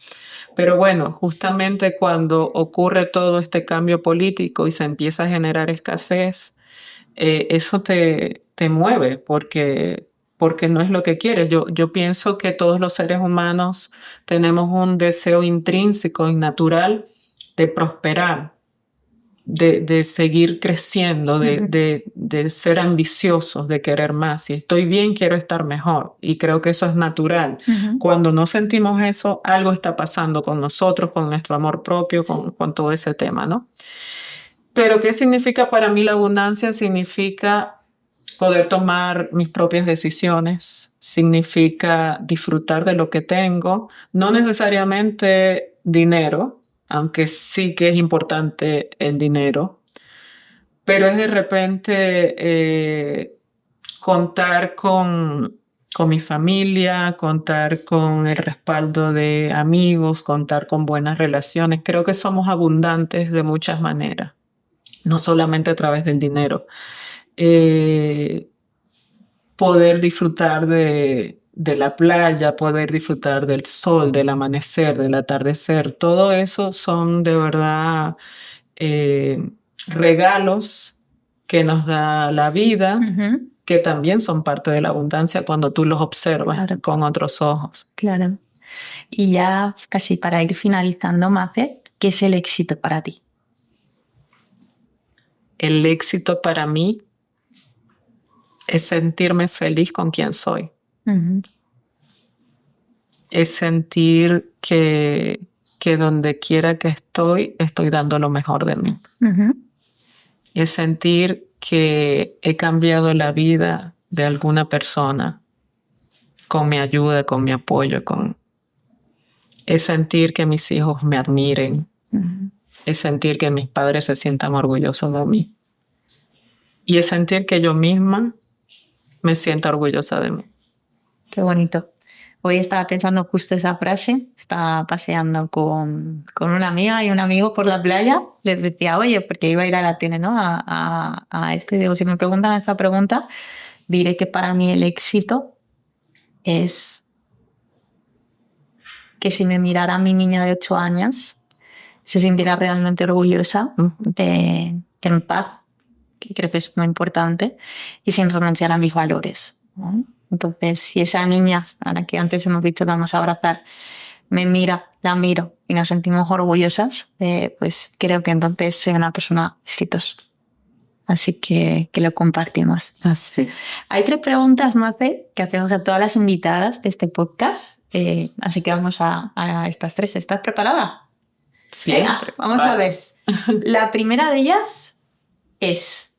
Speaker 2: Pero bueno, justamente cuando ocurre todo este cambio político y se empieza a generar escasez, eso te mueve porque no es lo que quieres. Yo pienso que todos los seres humanos tenemos un deseo intrínseco y natural de prosperar, de seguir creciendo,
Speaker 1: Ujú.
Speaker 2: de ser ambiciosos, de querer más. Si estoy bien, quiero estar mejor. Y creo que eso es natural.
Speaker 1: Ujú.
Speaker 2: Cuando no sentimos eso, algo está pasando con nosotros, con nuestro amor propio, con todo ese tema, ¿no? Pero ¿qué significa para mí la abundancia? Significa poder tomar mis propias decisiones, significa disfrutar de lo que tengo, no necesariamente dinero, aunque sí que es importante el dinero, pero es de repente contar con mi familia, contar con el respaldo de amigos, contar con buenas relaciones. Creo que somos abundantes de muchas maneras, no solamente a través del dinero. Eh, Poder disfrutar de la playa, poder disfrutar del sol, del amanecer, del atardecer, todo eso son de verdad eh, regalos que nos da la vida,
Speaker 1: Ujú.
Speaker 2: que también son parte de la abundancia cuando tú los observas
Speaker 1: Claro,
Speaker 2: con otros ojos.
Speaker 1: claro. Y ya casi para ir finalizando, Mafe, ¿qué es el éxito para ti?
Speaker 2: El éxito para mí es sentirme feliz con quien soy,
Speaker 1: Ujú.
Speaker 2: es sentir que donde quiera que estoy dando lo mejor de mí.
Speaker 1: Ujú.
Speaker 2: Es sentir que he cambiado la vida de alguna persona con mi ayuda, con mi apoyo, es sentir que mis hijos me admiren,
Speaker 1: Ujú.
Speaker 2: es sentir que mis padres se sientan orgullosos de mí y es sentir que yo misma me sienta orgullosa de mí.
Speaker 1: Qué bonito. Hoy estaba pensando justo esa frase. Estaba paseando con una amiga y un amigo por la playa. Les decía, oye, porque iba a ir a la tienda, ¿no? A esto. Y digo, si me preguntan esta pregunta, diré que para mí el éxito es que si me mirara mi niña de 8 años, se sintiera realmente orgullosa, en paz, que creo que es muy importante, y sin renunciar a mis valores, ¿no? Entonces, si esa niña a la que antes hemos dicho la vamos a abrazar, me mira, la miro y nos sentimos orgullosas, pues creo que entonces soy una persona exitosa. Así que lo compartimos.
Speaker 2: Así.
Speaker 1: Hay 3 preguntas, Mafe, que hacemos a todas las invitadas de este podcast. Así que vamos a estas 3. ¿Estás preparada? Venga,
Speaker 2: Siempre.
Speaker 1: vamos a ver.
Speaker 2: Vamos.
Speaker 1: La primera de ellas es,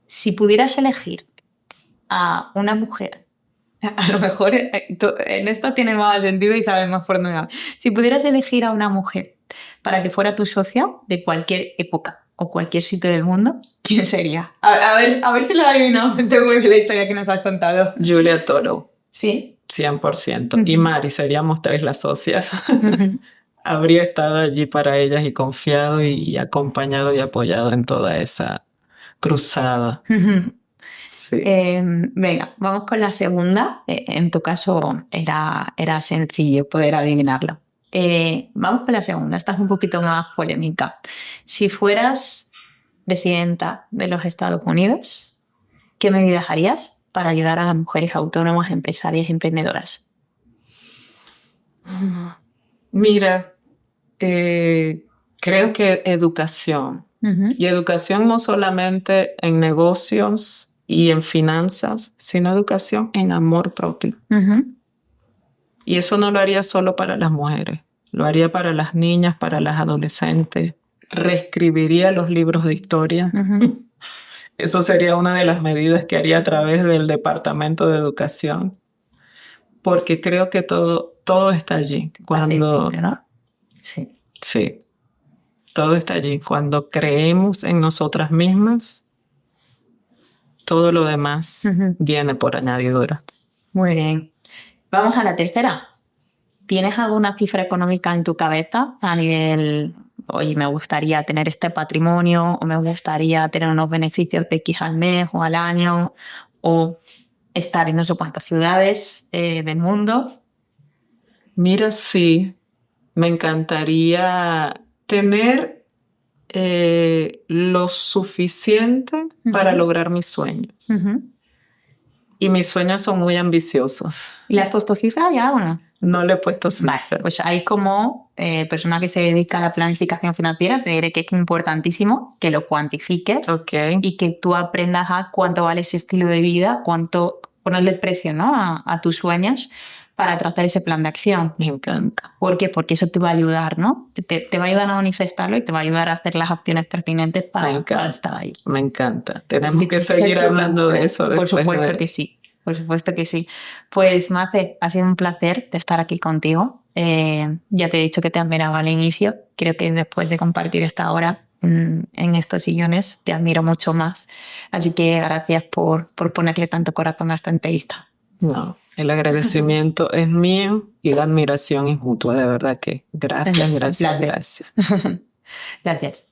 Speaker 1: si pudieras elegir a una mujer, a lo mejor en esta tiene más sentido y sabes más por dónde va. Si pudieras elegir a una mujer para que fuera tu socia de cualquier época o cualquier sitio del mundo, ¿quién sería? A ver si lo adivino. Tengo muy bien la historia que nos has contado.
Speaker 2: Julia Toro,
Speaker 1: ¿Sí?
Speaker 2: 100%. Y
Speaker 1: Ujú.
Speaker 2: Mari, seríamos 3 las socias.
Speaker 1: Ujú.
Speaker 2: Habría estado allí para ellas y confiado y acompañado y apoyado en toda esa cruzada.
Speaker 1: Ujú.
Speaker 2: Sí.
Speaker 1: Venga, vamos con la segunda. En tu caso era sencillo poder adivinarlo. Vamos con la segunda. Esta es un poquito más polémica. Si fueras presidenta de los Estados Unidos, ¿qué medidas harías para ayudar a las mujeres autónomas, empresarias y emprendedoras?
Speaker 2: Mira, creo que educación.
Speaker 1: Ujú,
Speaker 2: Y educación no solamente en negocios y en finanzas, sino educación en amor propio.
Speaker 1: ujú,
Speaker 2: Y eso no lo haría solo para las mujeres, lo haría para las niñas, para las adolescentes. Reescribiría los libros de historia.
Speaker 1: ujú.
Speaker 2: Eso sería una de las medidas que haría a través del Departamento de Educación, porque creo que todo está allí. Cuando,
Speaker 1: Accesible, ¿no? Sí.
Speaker 2: sí, todo está allí. Cuando creemos en nosotras mismas, todo lo demás
Speaker 1: Ujú.
Speaker 2: viene por añadidura.
Speaker 1: Muy bien. Vamos a la tercera. ¿Tienes alguna cifra económica en tu cabeza a nivel, oye, me gustaría tener este patrimonio o me gustaría tener unos beneficios de X al mes o al año o estar en no sé cuántas ciudades del mundo?
Speaker 2: Mira, sí, me encantaría tener lo suficiente para
Speaker 1: Ujú,
Speaker 2: lograr mis sueños.
Speaker 1: ujú.
Speaker 2: Y mis sueños son muy ambiciosos.
Speaker 1: ¿Y le has puesto cifra ya o no?
Speaker 2: No le he puesto
Speaker 1: Vale,
Speaker 2: cifra.
Speaker 1: pues hay como persona que se dedica a la planificación financiera, te diré que es importantísimo que lo cuantifiques
Speaker 2: Ok,
Speaker 1: y que tú aprendas a cuánto vale ese estilo de vida, cuánto ponerle precio, ¿no? a tus sueños para trazar ese plan de acción.
Speaker 2: me encanta,
Speaker 1: ¿Por qué? Porque eso te va a ayudar, ¿no? Te va a ayudar a manifestarlo y te va a ayudar a hacer las acciones pertinentes
Speaker 2: me
Speaker 1: para
Speaker 2: encanta,
Speaker 1: estar ahí.
Speaker 2: me encanta. Tenemos que
Speaker 1: Ese es
Speaker 2: seguir
Speaker 1: tu
Speaker 2: hablando de
Speaker 1: plan.
Speaker 2: eso
Speaker 1: Por
Speaker 2: después
Speaker 1: supuesto
Speaker 2: de...
Speaker 1: que sí, por supuesto que sí. Pues Mace, ha sido un placer de estar aquí contigo. Ya te he dicho que te admiraba al inicio. Creo que después de compartir esta hora en estos sillones, te admiro mucho más. Así que gracias por ponerle tanto corazón a esta entrevista.
Speaker 2: No, el agradecimiento es mío y la admiración es mutua, de verdad que gracias,
Speaker 1: Un
Speaker 2: gracias,
Speaker 1: placer.
Speaker 2: gracias.
Speaker 1: Gracias.